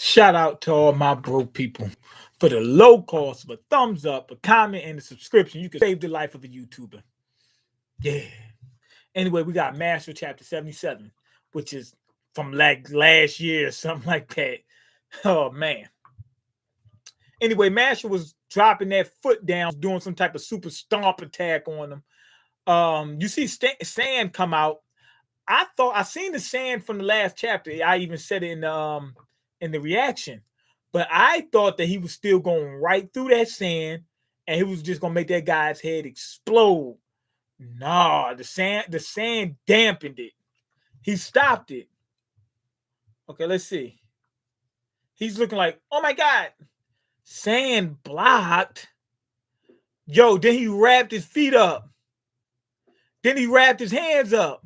Shout out to all my broke people. For the low cost of a thumbs up, a comment, and a subscription, you can save the life of a YouTuber. Yeah. Anyway, we got Master Chapter 77, which is from like last year or something like that. Oh man. Anyway, Master was dropping that foot down, doing some type of super stomp attack on him. You see sand come out. I thought I seen the sand from the last chapter. I even said it in the reaction. But I thought that he was still going right through that sand and he was just gonna make that guy's head explode. Nah, the sand dampened it. He stopped it. Okay, let's see. He's looking like, oh my god, sand blocked. Yo, then he wrapped his feet up. Then he wrapped his hands up.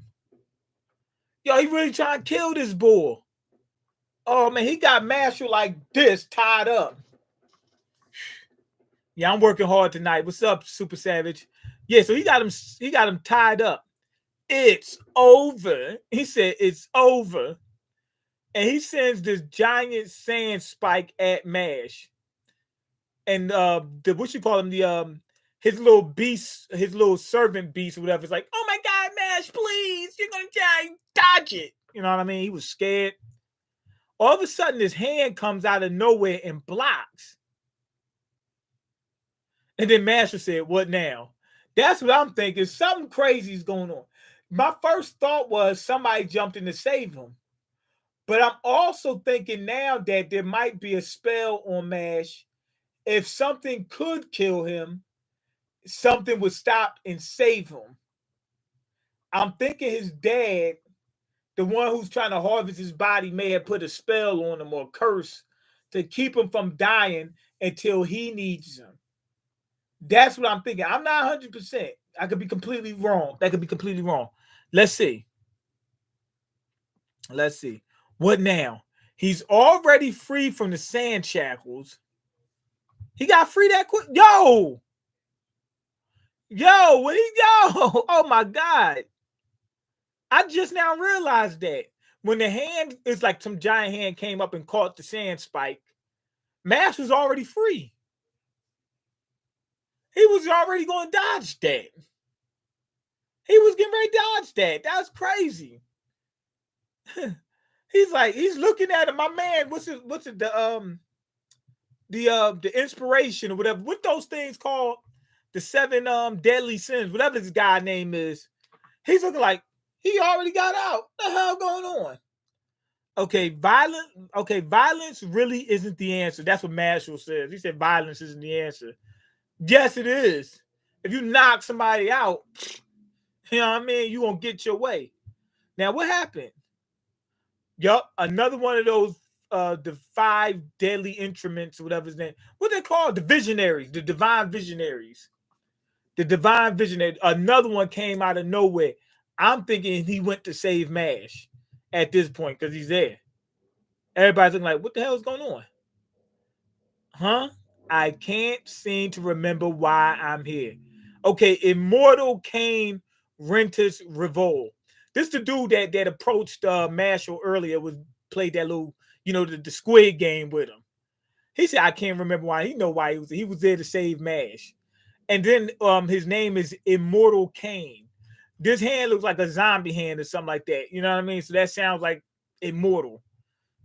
Yo, he really trying to kill this bull. Oh man, he got Mashle like this tied up. Yeah, I'm working hard tonight. What's up, Super Savage? Yeah, so he got him tied up. It's over. He said it's over. And he sends this giant sand spike at Mash. And the what you call him, the his little beast, his little servant beast or whatever, is like, oh my god, Mash, please, you're gonna try and dodge it. You know what I mean? He was scared. All of a sudden, his hand comes out of nowhere and blocks. And then Master said, what now? That's what I'm thinking. Something crazy is going on. My first thought was somebody jumped in to save him. But I'm also thinking now that there might be a spell on Mash. If something could kill him, something would stop and save him. I'm thinking his dad, the one who's trying to harvest his body, may have put a spell on him or a curse to keep him from dying until he needs him. That's what I'm thinking. I'm not 100%. I could be completely wrong. That could be completely wrong. Let's see. Let's see. What now? He's already free from the sand shackles. He got free that quick. Yo! What he yo? Oh my god. I just now realized that. When the hand is like some giant hand came up and caught the sand spike, Mash was already free. He was already going to dodge that. He was getting ready to dodge that. That's crazy. He's looking at him. My man, what's it the inspiration or whatever. What those things called? The 7 deadly sins, whatever this guy name is. He's looking like he already got out. What the hell going on? Violence really isn't the answer. That's what Mashle says. He said violence isn't the answer. Yes, it is. If you knock somebody out, you know what I mean, you won't get your way. Now, what happened? Yup, another one of those the 5 deadly instruments, whatever his name. What they called? The visionaries, the divine visionaries. The divine visionary. Another one came out of nowhere. I'm thinking he went to save Mash at this point because he's there. Everybody's looking like, what the hell is going on? Huh? I can't seem to remember why I'm here. Okay, Immortal Kane Rentus Revolt. This is the dude that approached Mashle earlier, played that little, the squid game with him. He said, I can't remember why. He know why he was there to save Mash. And then his name is Immortal Kane. This hand looks like a zombie hand or something like that. You know what I mean? So that sounds like immortal.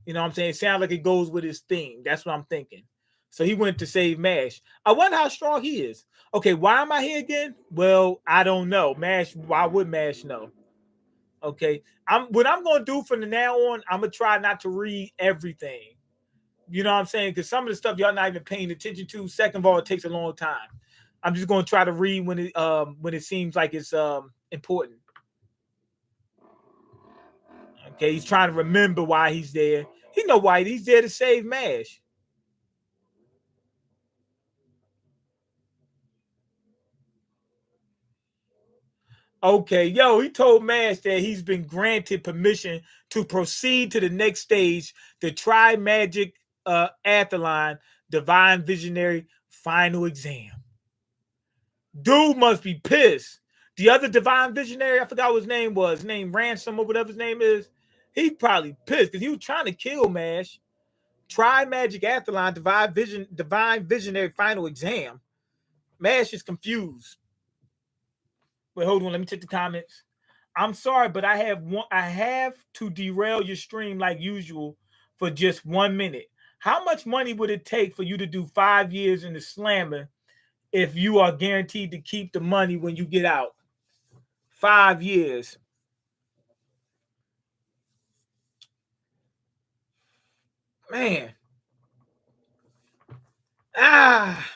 You know what I'm saying? It sounds like it goes with his theme. That's what I'm thinking. So he went to save Mash. I wonder how strong he is. Okay, why am I here again? Well, I don't know. Mash, why would Mash know? Okay. What I'm gonna do from now on, I'm gonna try not to read everything. You know what I'm saying? Because some of the stuff y'all not even paying attention to. Second of all, it takes a long time. I'm just gonna try to read when it seems like it's important. Okay, he's trying to remember why he's there. He know why he's there to save Mash. Okay, he told Mash that he's been granted permission to proceed to the next stage, the Tri-Magic Athlon Divine Visionary Final Exam. Dude must be pissed. The other Divine Visionary, I forgot what his name was, named Ransom or whatever his name is. He probably pissed because he was trying to kill Mash. Try Magic Athlon Divine Visionary Final Exam. Mash is confused. Wait, hold on. Let me check the comments. I'm sorry, but I have to derail your stream like usual for just 1 minute. How much money would it take for you to do 5 years in the slammer if you are guaranteed to keep the money when you get out? 5 years. Man. Ah.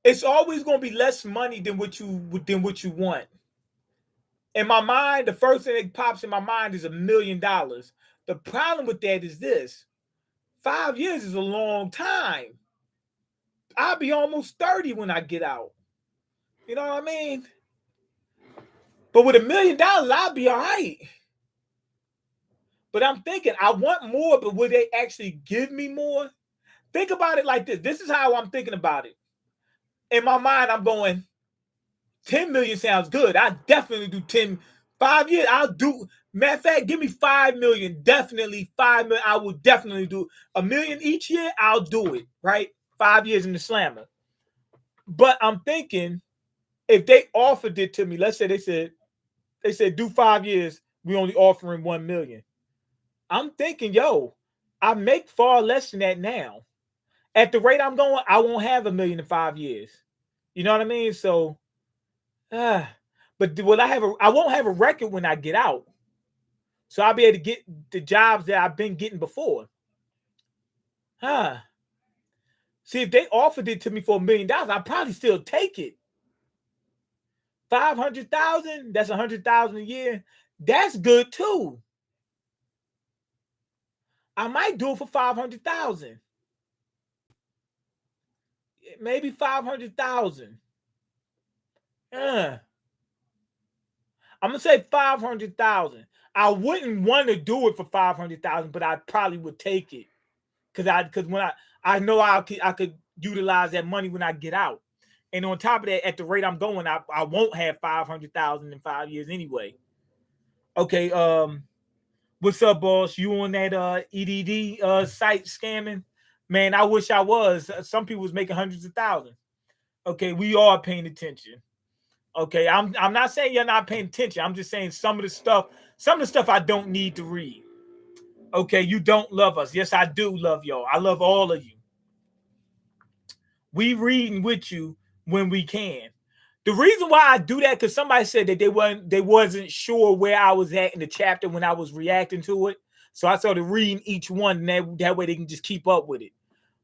It's always gonna be less money than what you want. In my mind, the first thing that pops in my mind is $1 million. The problem with that is this: 5 years is a long time. I'll be almost 30 when I get out. You know what I mean? But with $1 million, I'll be all right. But I'm thinking, I want more, but will they actually give me more? Think about it like this. This is how I'm thinking about it. In my mind, I'm going, 10 million sounds good. I definitely do 10. 5 years, I'll do. Matter of fact, give me 5 million. Definitely 5 million. I will definitely do $1 million each year. I'll do it, right? 5 years in the slammer. But I'm thinking, if they offered it to me, let's say they said do 5 years, we only offering 1 million. I'm thinking, yo, I make far less than that now. At the rate I'm going, I won't have 1 million in 5 years. You know what I mean? So, but will I won't have a record when I get out. So I'll be able to get the jobs that I've been getting before. Huh. See, if they offered it to me for $1 million, I'd probably still take it. 500,000, that's 100,000 a year. That's good too. I might do it for 500,000. Maybe 500,000. I'm gonna say 500,000. I wouldn't want to do it for 500,000, but I probably would take it because when I know I could utilize that money when I get out, and on top of that, at the rate I'm going, I won't have 500,000 in 5 years anyway. Okay, what's up, boss? You on that EDD site scamming? Man, I wish I was. Some people was making hundreds of thousands. Okay, we are paying attention. Okay, I'm not saying you're not paying attention. I'm just saying some of the stuff I don't need to read. Okay, you don't love us. Yes, I do love y'all. I love all of you. We reading with you when we can. The reason why I do that, because somebody said that they wasn't sure where I was at in the chapter when I was reacting to it. So I started reading each one, and that way they can just keep up with it.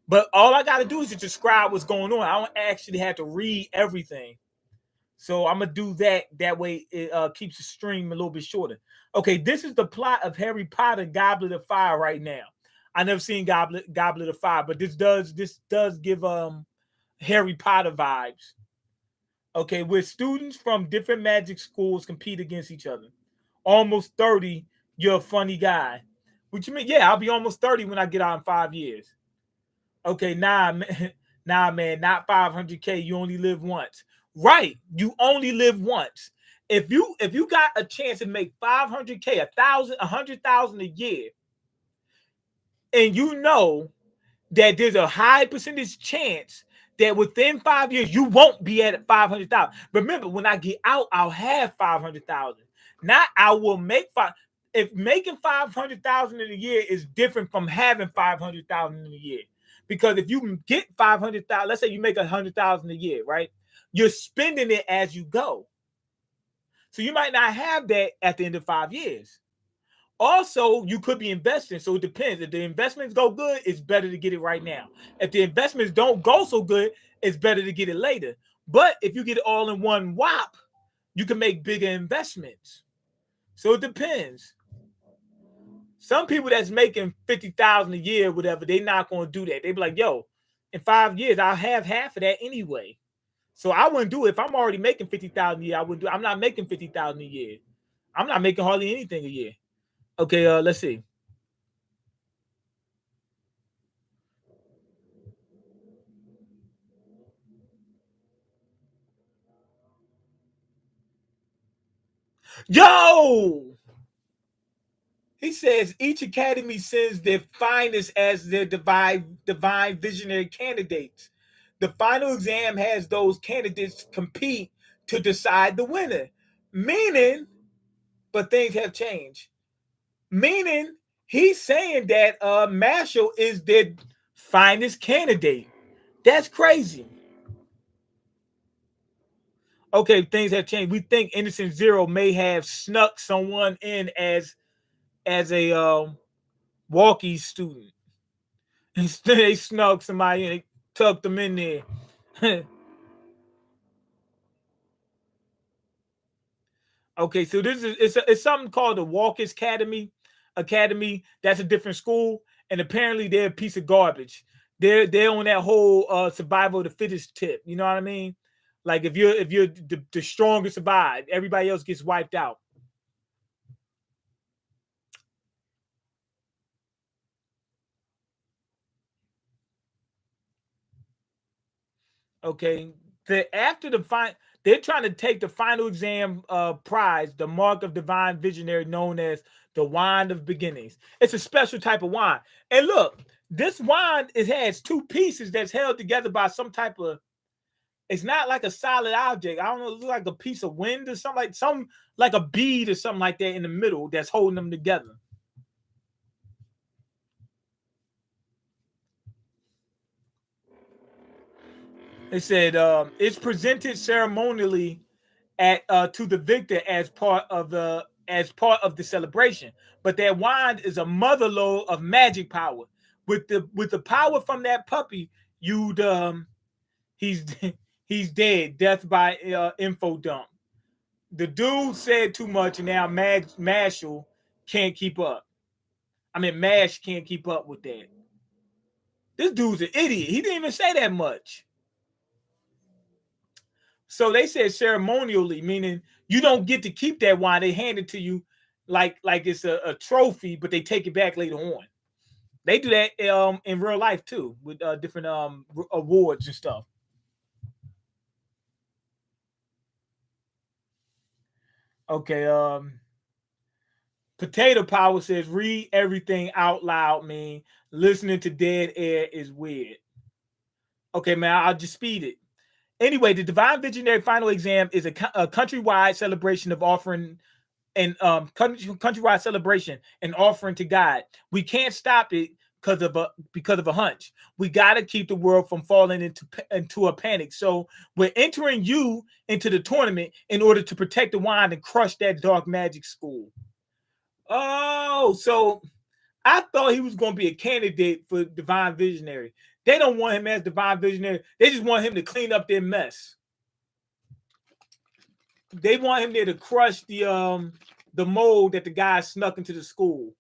But all I got to do is just describe what's going on. I don't actually have to read everything. So I'm gonna do that. That way it keeps the stream a little bit shorter. Okay, this is the plot of Harry Potter Goblet of Fire right now. I never seen Goblet of Fire, but this does give Harry Potter vibes. Okay, where students from different magic schools compete against each other. Almost 30, you're a funny guy. What you mean? Yeah, I'll be almost 30 when I get out in 5 years. Okay, nah, man, nah, man, not 500K. You only live once. Right. You only live once. If you got a chance to make 500K, 100,000 a year, and you know that there's a high percentage chance that within 5 years you won't be at 500,000. Remember, when I get out, I'll have 500,000. Not I will make five. If making 500,000 in a year is different from having 500,000 in a year, because if you get 500,000, let's say you make 100,000 a year, right? You're spending it as you go, so you might not have that at the end of 5 years. Also, you could be investing, so it depends. If the investments go good, it's better to get it right now. If the investments don't go so good, it's better to get it later. But if you get it all in one whop, you can make bigger investments. So it depends. Some people that's making 50,000 a year, whatever, they're not going to do that. They be like, yo, in 5 years, I'll have half of that anyway. So I wouldn't do it. If I'm already making 50,000 a year, I wouldn't do it. I'm not making 50,000 a year. I'm not making hardly anything a year. Okay, let's see. Yo! He says each academy sends their finest as their divine visionary candidates. The final exam has those candidates compete to decide the winner. Meaning, but things have changed. Meaning, he's saying that Mashle is their finest candidate. That's crazy. Okay, things have changed. We think Innocent Zero may have snuck someone in as a walkie student. Instead, they snuck somebody and tucked them in there. Okay, so this is it's something called the Walkers Academy. That's a different school, and apparently they're a piece of garbage. They're on that whole survival of the fittest tip. You know what I mean? Like if you're the strongest survive, everybody else gets wiped out. Okay, after the they're trying to take the final exam prize, the mark of divine visionary, known as the wand of beginnings. It's a special type of wand. And look, this wand it has two pieces that's held together by some type of. It's not like a solid object. I don't know. It looks like a piece of wind or something like a bead or something like that in the middle that's holding them together. It said it's presented ceremonially at to the victor as part of the celebration. But that wand is a mother lode of magic power. With the power from that puppy, you'd he's he's dead. Death by info dump. The dude said too much, and now Mashle can't keep up. I mean, Mash can't keep up with that. This dude's an idiot. He didn't even say that much. So they said ceremonially, meaning you don't get to keep that wine. They hand it to you like it's a trophy, but they take it back later on. They do that in real life too, with different awards and stuff. Okay, Potato Power says read everything out loud, man. Listening to dead air is weird. Okay, man, I'll just speed it. Anyway, the Divine Visionary Final Exam is a countrywide celebration of offering and countrywide celebration and offering to God. We can't stop it because of a hunch. We got to keep the world from falling into a panic. So we're entering you into the tournament in order to protect the wand and crush that dark magic school. Oh, so I thought he was going to be a candidate for Divine Visionary. They don't want him as Divine Visionary. They just want him to clean up their mess. They want him there to crush the mold that the guy snuck into the school.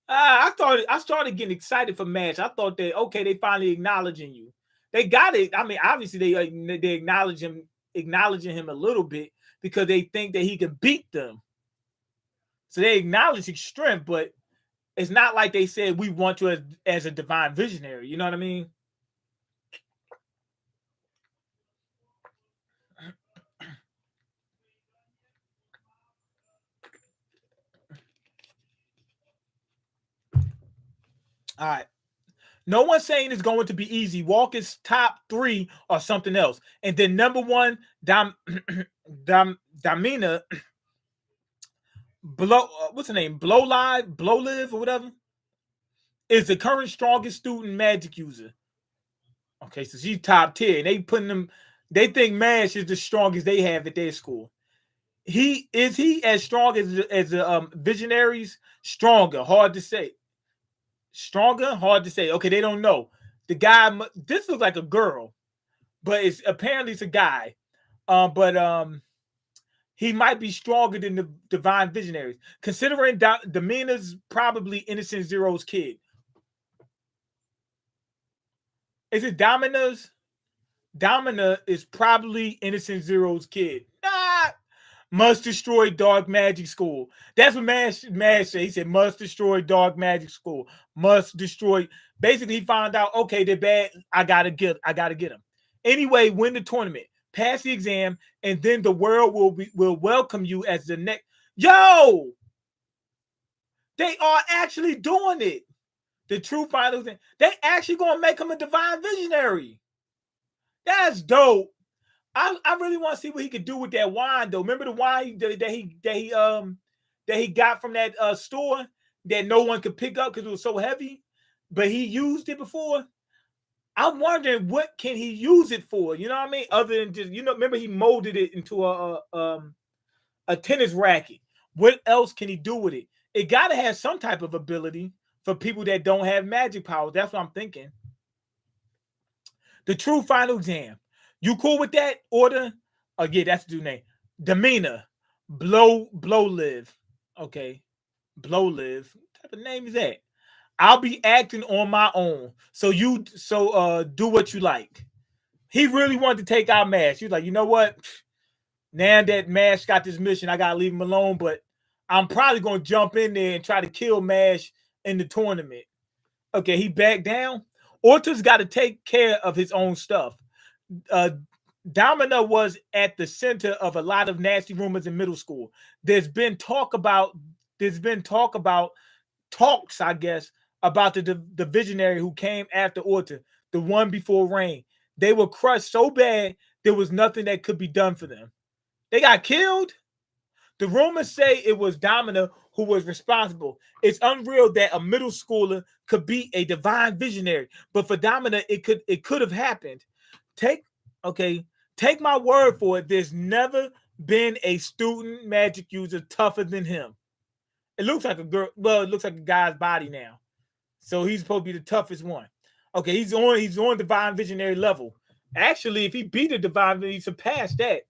I started getting excited for Match. I thought that okay, they finally acknowledging you. They got it. I mean, obviously they acknowledging him a little bit because they think that he can beat them. So they acknowledge his strength, but it's not like they said we want you as a divine visionary. You know what I mean? All right. No one's saying it's going to be easy. Walker's top three or something else. And then number one, Damina what's her name? Blow Live, or whatever, is the current strongest student magic user. Okay, so she's top tier. And they think Mash is the strongest they have at their school. He as strong as the visionaries? Stronger, hard to say. Stronger, hard to say. Okay, they don't know. The guy, this looks like a girl, but it's a guy. But he might be stronger than the divine visionaries, considering Demeanor's probably Innocent Zero's kid. Is it Domina's? Domina is probably Innocent Zero's kid. Must destroy dark magic school. That's what Mash said. He said must destroy dark magic school. Must destroy. Basically, he found out, okay, they're bad. I gotta get them. Anyway, win the tournament, pass the exam, and then the world will welcome you as the next. Yo, They are actually doing it. The true final thing. They actually gonna make him a divine visionary. That's dope. I really want to see what he could do with that wine though. Remember the wine that he got from that store that no one could pick up because it was so heavy, but he used it before. I'm wondering what can he use it for? You know what I mean? Other than just remember he molded it into a tennis racket. What else can he do with it? It got to have some type of ability for people that don't have magic powers. That's what I'm thinking. The true final exam. You cool with that order? Oh yeah, that's the dude name. Demeanor. Blow live. Okay. Blow live. What type of name is that? I'll be acting on my own. So do what you like. He really wanted to take out Mash. He was like, you know what? Now that Mash got this mission, I gotta leave him alone. But I'm probably gonna jump in there and try to kill Mash in the tournament. Okay, he backed down. Orta's got to take care of his own stuff. Domina was at the center of a lot of nasty rumors in middle school. There's been talks, I guess, about the visionary who came after Orta, the one before Rain. They were crushed so bad there was nothing that could be done for them. They got killed. The rumors say it was Domina who was responsible. It's unreal that a middle schooler could be a divine visionary, but for Domina, it could have happened. Take my word for it. There's never been a student magic user tougher than him. It looks like a girl. Well, it looks like a guy's body now, so he's supposed to be the toughest one. Okay, he's on divine visionary level. Actually, if he beat a divine, he surpassed that.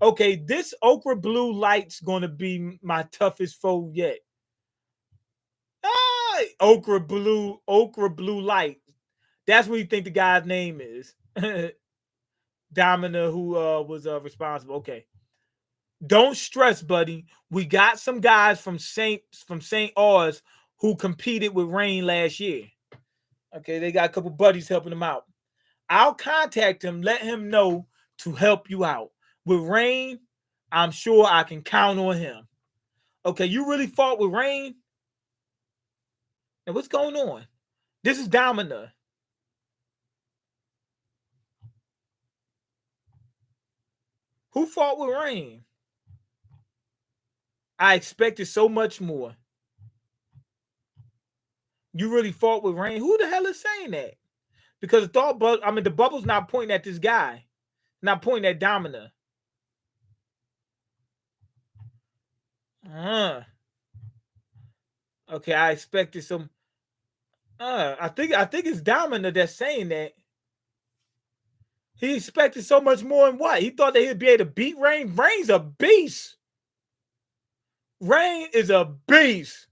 Okay, this ochre blue light's gonna be my toughest foe yet. Ochre blue light. That's what you think the guy's name is. Domina, who was responsible. Okay. Don't stress, buddy. We got some guys from St. Oz who competed with Rain last year. Okay, they got a couple buddies helping them out. I'll contact him, let him know to help you out. With Rain, I'm sure I can count on him. Okay, you really fought with Rain? Now what's going on? This is Domina. Who fought with Rain? I expected so much more. You really fought with Rain? Who the hell is saying that? Because the bubble's not pointing at this guy, not pointing at Domina. Okay, I expected some. I think it's Domina that's saying that. He expected so much more than what? He thought that he'd be able to beat Rain. Rain's a beast. Rain is a beast.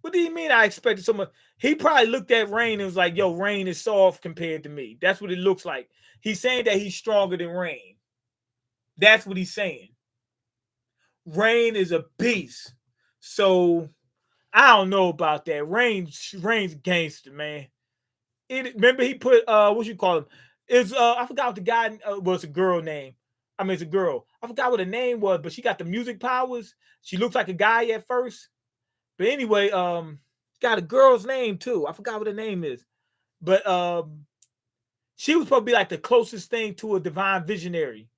What do you mean I expected so much? He probably looked at Rain and was like, yo, Rain is soft compared to me. That's what it looks like. He's saying that he's stronger than Rain. That's what he's saying. Rain is a beast. So I don't know about that. Rain's gangster, man. Remember he put what you call him? I forgot what the guy was a girl name. I mean, it's a girl. I forgot what her name was, but she got the music powers. She looks like a guy at first. But anyway, got a girl's name too. I forgot what her name is. But she was supposed to be like the closest thing to a divine visionary.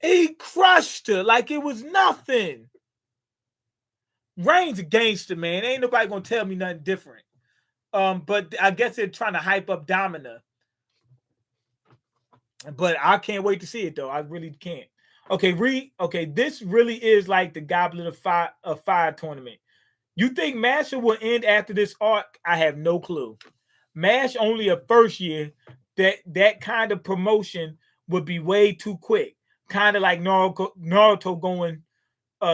He crushed her like it was nothing. Rain's a gangster, man. Ain't nobody gonna tell me nothing different. But I guess they're trying to hype up Domina. But I can't wait to see it though. I really can't. Okay, this really is like the Goblet of Fire tournament. You think Mashle will end after this arc? I have no clue. Mash only a first year. That kind of promotion would be way too quick. Kind of like Naruto going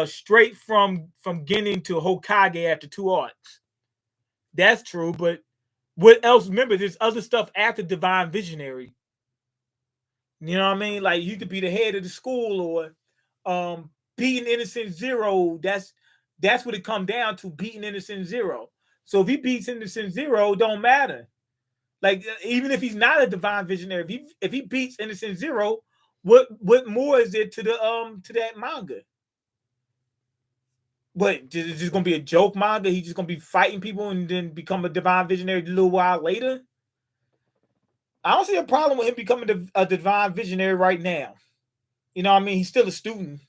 straight from Genin to Hokage after 2 arcs. That's true, but what else? Remember, there's other stuff after Divine Visionary. You know what I mean? Like you could be the head of the school or beating Innocent Zero. That's what it come down to, beating Innocent Zero. So if he beats Innocent Zero, it don't matter. Like even if he's not a divine visionary, if he beats Innocent Zero, what more is it to the to that manga? What, is just gonna be a joke manga? He's just gonna be fighting people and then become a divine visionary a little while later? I don't see a problem with him becoming a divine visionary right now. You know what I mean? He's still a student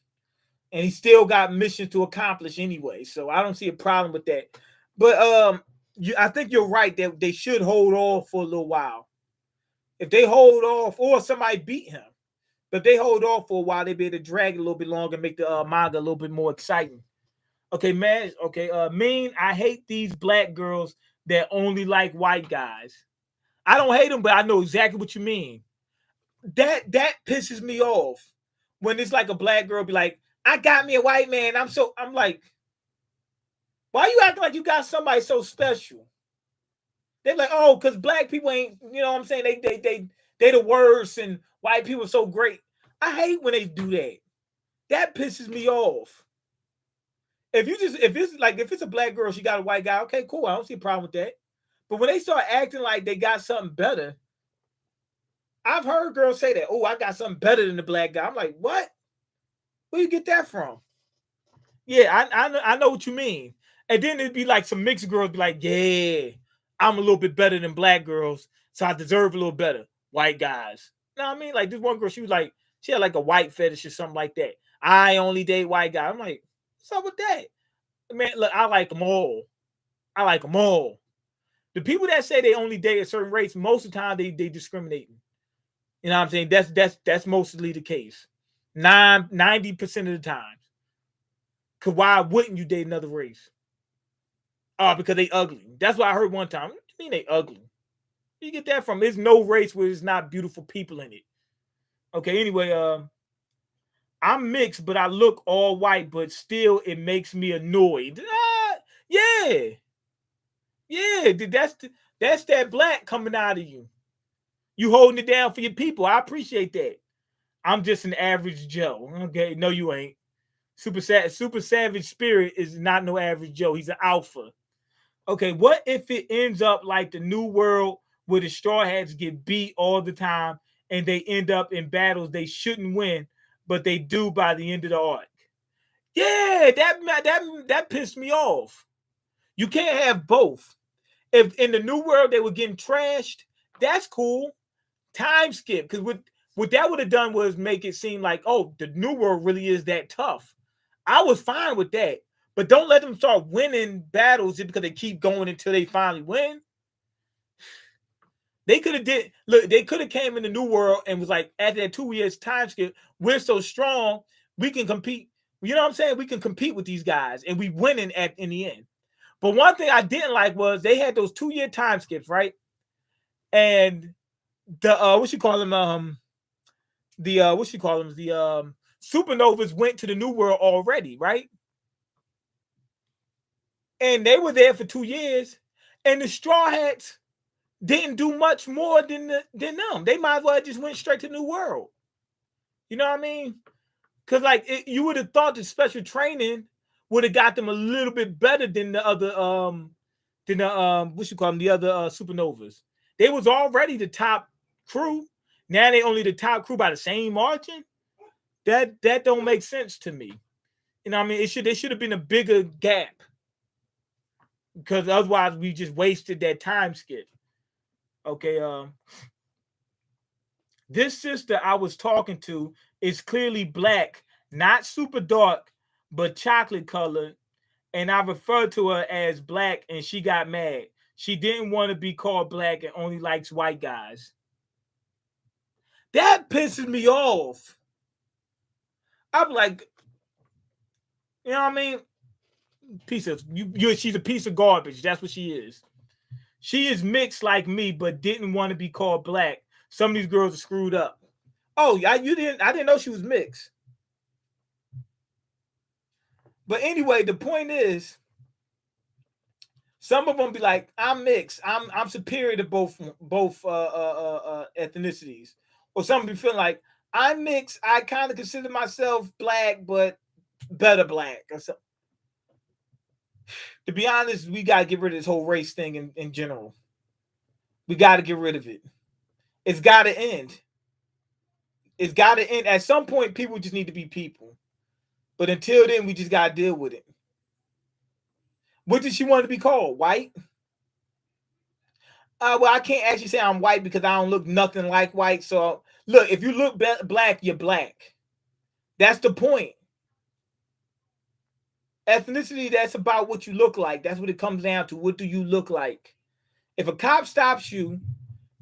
and he still got missions to accomplish anyway. So I don't see a problem with that. But I think you're right that they should hold off for a little while. If they hold off, or somebody beat him, but if they hold off for a while, they be able to drag it a little bit longer and make the manga a little bit more exciting. Okay, man. Okay, Mean, I hate these black girls that only like white guys. I don't hate them, but I know exactly what you mean. That pisses me off when it's like a black girl be like, I got me a white man. I'm like, why you acting like you got somebody so special? They're like, oh, because black people ain't, you know what I'm saying? They the worst and white people are so great. I hate when they do that. That pisses me off. If it's a black girl, she got a white guy, okay, cool. I don't see a problem with that. But when they start acting like they got something better, I've heard girls say that, oh, I got something better than the black guy. I'm like, what? Where you get that from? Yeah, I know what you mean. And then it'd be like some mixed girls be like, yeah, I'm a little bit better than black girls, so I deserve a little better. White guys. You know what I mean? Like this one girl, she had like a white fetish or something like that. I only date white guys. I'm like, what's up with that? Man, look, I like them all. I like them all. The people that say they only date a certain race, most of the time they discriminating. You know what I'm saying? That's mostly the case. 90% of the time. Cause why wouldn't you date another race? Oh, because they ugly. That's what I heard one time. What do you mean they ugly? Where you get that from? There's no race where there's not beautiful people in it. Okay, anyway, I'm mixed, but I look all white, but still it makes me annoyed. Yeah. Yeah, that's that black coming out of you. You holding it down for your people. I appreciate that. I'm just an average Joe. Okay, no, you ain't. Super Savage Spirit is not no average Joe. He's an alpha. Okay, what if it ends up like the New World where the Straw Hats get beat all the time and they end up in battles they shouldn't win, but they do by the end of the arc? Yeah, that pissed me off. You can't have both. If in the New World they were getting trashed, that's cool. Time skip, because what that would have done was make it seem like, oh, the New World really is that tough. I was fine with that, but don't let them start winning battles just because they keep going until they finally win. They could have did look. They could have came in the New World and was like, after that 2 years time skip, we're so strong, we can compete. You know what I'm saying? We can compete with these guys, and we winning in the end. But one thing I didn't like was they had those 2 year time skips, right? And the what you call them? What you call them? The supernovas went to the New World already, right? And they were there for 2 years, and the Straw Hats didn't do much more than them. They might as well just went straight to New World. You know what I mean? Because you would have thought the special training would have got them a little bit better than the other what you call them, the other supernovas. They was already the top crew. Now they only the top crew by the same margin. That don't make sense to me. You know what I mean? There should have been a bigger gap, because otherwise we just wasted that time skip. Okay, this sister I was talking to is clearly black, not super dark, but chocolate colored, and I referred to her as black, and she got mad. She didn't want to be called black and only likes white guys. That pisses me off. I'm like, you know what I mean? She's a piece of garbage. That's what she is. She is mixed like me, but didn't want to be called black. Some of these girls are screwed up. Oh, I didn't know she was mixed. But anyway, the point is, some of them be like, I'm mixed. I'm superior to both ethnicities. Or some be feeling like I'm mixed. I kind of consider myself black, but better black. Or something. To be honest, we gotta get rid of this whole race thing in general. We gotta get rid of it. It's gotta end. It's gotta end. At some point, people just need to be people. But until then, we just gotta deal with it. What did she want to be called? White? Well, I can't actually say I'm white because I don't look nothing like white. So look, if you look black, you're black. That's the point. Ethnicity, that's about what you look like. That's what it comes down to. What do you look like? If a cop stops you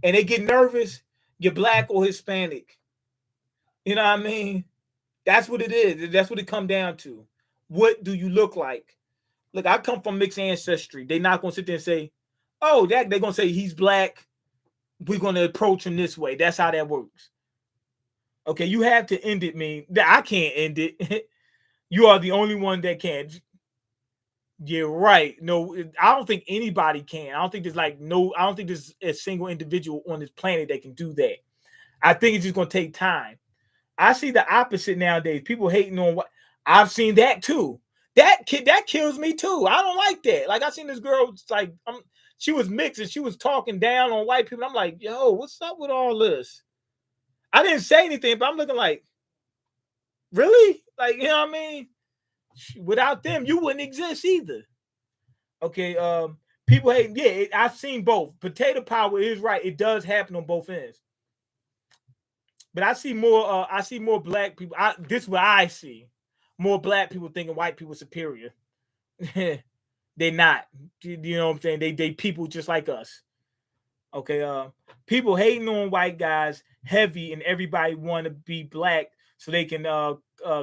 and they get nervous, you're black or Hispanic. You know what I mean? That's what it is. That's what it comes down to. What do you look like? Look, I come from mixed ancestry. They're not going to sit there and say, oh, they're going to say he's black. We're going to approach him this way. That's how that works. Okay, you have to end it, mean. I can't end it. You are the only one that can. You're right. No, I don't think anybody can. I don't think there's a single individual on this planet that can do that. I think it's just going to take time. I see the opposite nowadays. People hating on what I've seen that too. That kills me too. I don't like that. Like I seen this girl, like she was mixed and she was talking down on white people. I'm like, yo, what's up with all this? I didn't say anything, but I'm looking like, really? Like, you know what I mean? Without them, you wouldn't exist either. Okay, people hate. Yeah, I've seen both. Potato power is right. It does happen on both ends. But I see more. I see more black people. This is what I see. More black people thinking white people superior. They're not. You know what I'm saying? They people just like us. Okay. People hating on white guys heavy, and everybody want to be black so they can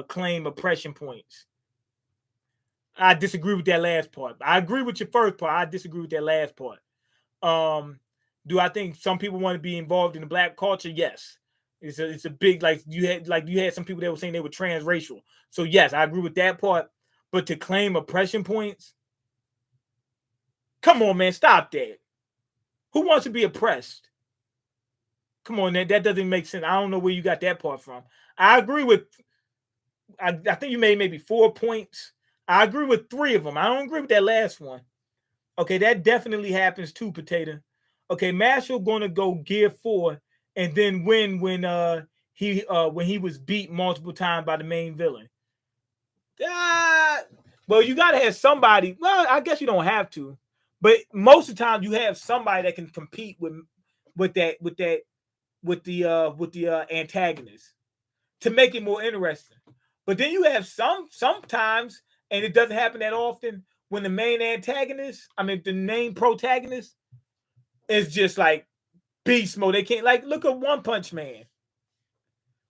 claim oppression points. I disagree with that last part. I agree with your first part. I disagree with that last part. Do I think some people want to be involved in the black culture? Yes. It's a big, like you had some people that were saying they were transracial. So yes, I agree with that part. But to claim oppression points, come on, man, stop that. Who wants to be oppressed? Come on, that doesn't make sense. I don't know where you got that part from. I agree with. I think you made maybe 4 points. I agree with 3 of them. I don't agree with that last one. Okay, that definitely happens too, Potato. Okay, Mashle gonna go gear 4 and then win when he was beat multiple times by the main villain. Well, you gotta have somebody. Well, I guess you don't have to, but most of the time you have somebody that can compete with the antagonist to make it more interesting. But then you have sometimes, and it doesn't happen that often, when the main antagonist, the main protagonist, is just like beast mode. They can't, like, look at One Punch Man.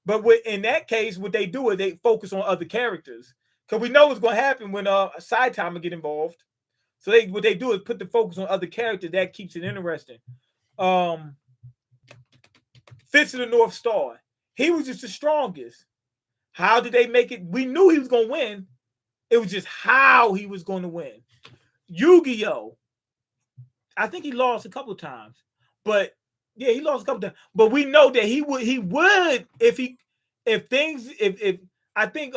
But in that case, what they do is they focus on other characters. Because we know what's going to happen when Saitama get involved. So what they do is put the focus on other characters. That keeps it interesting. Fist of the North Star. He was just the strongest. How did they make it? We knew he was going to win. It was just how he was going to win. Yu-Gi-Oh! I think he lost a couple of times. But yeah, he lost a couple of times. But we know that he would if I think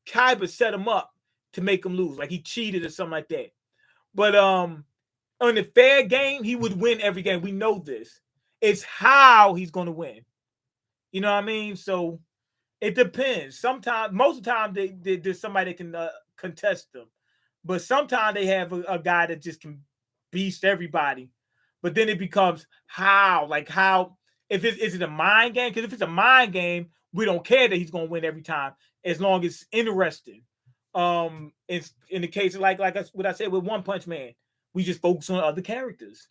Kaiba set him up to make him lose. Like he cheated or something like that. But on the fair game, he would win every game. We know this. It's how he's going to win. You know what I mean? So it depends. Sometimes, most of the time, there's somebody that can contest them. But sometimes they have a guy that just can beast everybody. But then it becomes how. Is it a mind game? Because if it's a mind game, we don't care that he's going to win every time, as long as it's interesting. It's in the case of like what I said with One Punch Man, we just focus on other characters.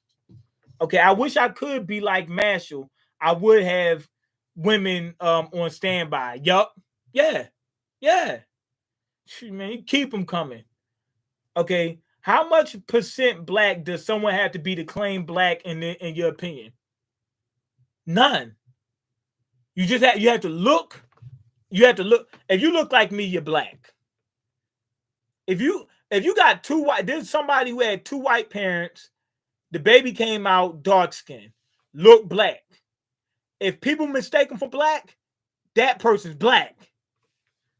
Okay, I wish I could be like Mashle. I would have women on standby. Yup. Yeah. Man, you keep them coming. Okay. How much % black does someone have to be to claim black in your opinion? None. You have to look. You have to look. If you look like me, you're black. If you got two white, there's somebody who had 2 white parents, the baby came out dark skinned, look black. If people mistake them for black, that person's black.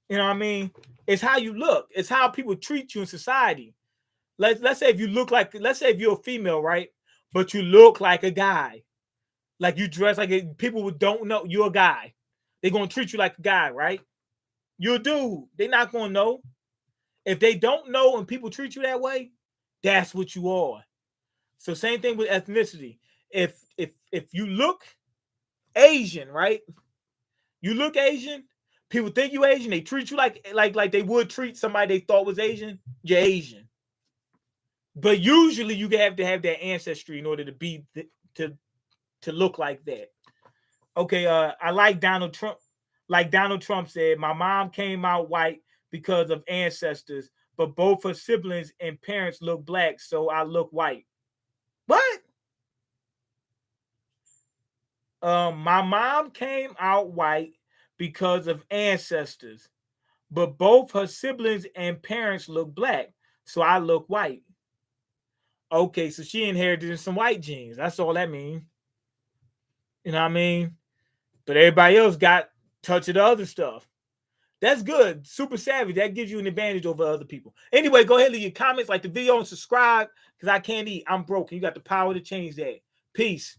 You know what I mean? It's how you look. It's how people treat you in society. Let's say if you look like, let's say if you're a female, right? But you look like a guy. Like you dress like people don't know you're a guy. They're going to treat you like a guy, right? You're a dude. They're not going to know. If they don't know and people treat you that way, That's what you are. So same thing with ethnicity. If you look Asian, right? You look Asian, people think you Asian, they treat you like they would treat somebody they thought was Asian, you're Asian. But usually you have to have that ancestry in order to be to look like that. Okay, I like Donald Trump. Like Donald Trump said, my mom came out white because of ancestors, but both her siblings and parents look black, so I look white. What? My mom came out white because of ancestors, but both her siblings and parents look black, so I look white. Okay, so she inherited some white genes. That's all that means. You know what I mean? But everybody else got touch of the other stuff. That's good. Super savage. That gives you an advantage over other people. Anyway, go ahead and leave your comments, like the video, and subscribe because I can't eat. I'm broken. You got the power to change that. Peace.